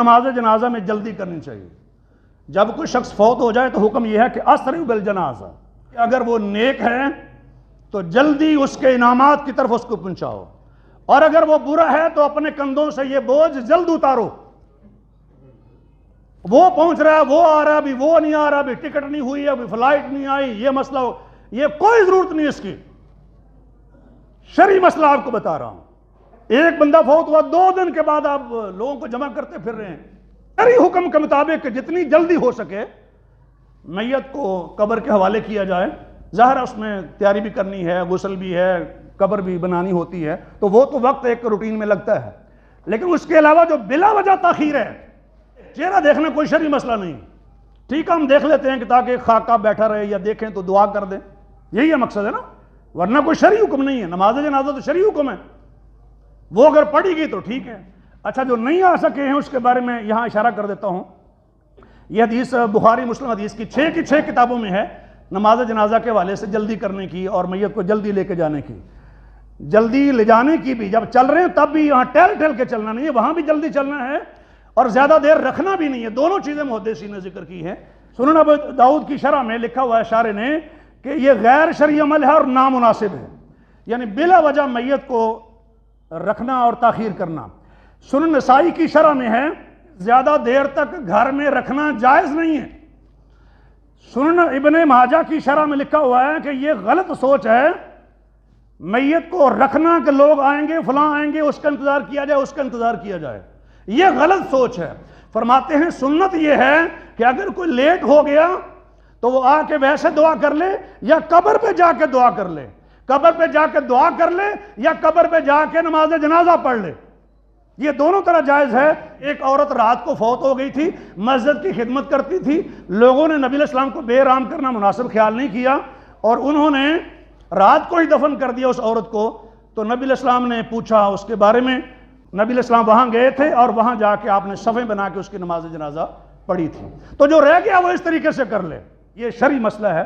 نماز جنازہ میں جلدی کرنی چاہیے۔ جب کوئی شخص فوت ہو جائے تو حکم یہ ہے کہ اسرع بالجنازہ، اگر وہ نیک ہے تو جلدی اس کے انعامات کی طرف اس کو پہنچاؤ، اور اگر وہ برا ہے تو اپنے کندھوں سے یہ بوجھ جلد اتارو۔ وہ پہنچ رہا ہے، وہ آ رہا ہے، ابھی وہ نہیں آ رہا، ابھی ٹکٹ نہیں ہوئی، ابھی فلائٹ نہیں آئی، یہ مسئلہ ہو، یہ کوئی ضرورت نہیں اس کی۔ شرعی مسئلہ آپ کو بتا رہا ہوں۔ ایک بندہ فوت ہوا، 2 دن کے بعد آپ لوگوں کو جمع کرتے پھر رہے ہیں۔ شرعی حکم کے مطابق جتنی جلدی ہو سکے میت کو قبر کے حوالے کیا جائے۔ ظاہر ہے اس میں تیاری بھی کرنی ہے، غسل بھی ہے، قبر بھی بنانی ہوتی ہے، تو وہ تو وقت ایک روٹین میں لگتا ہے، لیکن اس کے علاوہ جو بلا وجہ تاخیر ہے، چہرہ دیکھنا کوئی شرعی مسئلہ نہیں، ٹھیک ہے ہم دیکھ لیتے ہیں کہ تاکہ خاکہ بیٹھا رہے یا دیکھیں تو دعا کر دیں، یہی ہے مقصد ہے نا، ورنہ کوئی شرعی حکم نہیں ہے۔ نماز جنازہ تو شرعی حکم ہے، وہ اگر پڑھی گئی تو ٹھیک ہے۔ اچھا، جو نہیں آ سکے ہیں اس کے بارے میں یہاں اشارہ کر دیتا ہوں۔ یہ حدیث بخاری مسلم حدیث کی 6 کی 6 کتابوں میں ہے، نماز جنازہ کے حوالے سے جلدی کرنے کی اور میت کو جلدی لے کے جانے کی، جلدی لے جانے کی بھی۔ جب چل رہے ہیں تب بھی یہاں ٹہل ٹہل کے چلنا نہیں ہے، وہاں بھی جلدی چلنا ہے اور زیادہ دیر رکھنا بھی نہیں ہے۔ دونوں چیزیں محدثین نے ذکر کی ہیں۔ سنن ابو داؤد کی شرح میں لکھا ہوا ہے شارح نے کہ یہ غیر شرعی عمل ہے اور نامناسب ہے، یعنی بلا وجہ میت کو رکھنا اور تاخیر کرنا۔ سنن نسائی کی شرح میں ہے زیادہ دیر تک گھر میں رکھنا جائز نہیں ہے۔ سنن ابن ماجہ کی شرح میں لکھا ہوا ہے کہ یہ غلط سوچ ہے میت کو رکھنا، کہ لوگ آئیں گے، فلاں آئیں گے، اس کا انتظار کیا جائے، اس کا انتظار کیا جائے، یہ غلط سوچ ہے۔ فرماتے ہیں سنت یہ ہے کہ اگر کوئی لیٹ ہو گیا تو وہ آ کے ویسے دعا کر لے یا قبر پہ جا کے دعا کر لے، قبر پہ جا کے دعا کر لے یا قبر پہ جا کے نماز جنازہ پڑھ لے، یہ دونوں طرح جائز ہے۔ ایک عورت رات کو فوت ہو گئی تھی، مسجد کی خدمت کرتی تھی، لوگوں نے نبی علیہ السلام کو بے رحم کرنا مناسب خیال نہیں کیا اور انہوں نے رات کو ہی دفن کر دیا اس عورت کو، تو نبی علیہ السلام نے پوچھا اس کے بارے میں، نبی علیہ السلام وہاں گئے تھے اور وہاں جا کے آپ نے صفیں بنا کے اس کی نماز جنازہ پڑھی تھی۔ تو جو رہ گیا وہ اس طریقے سے کر لے، یہ شرعی مسئلہ ہے۔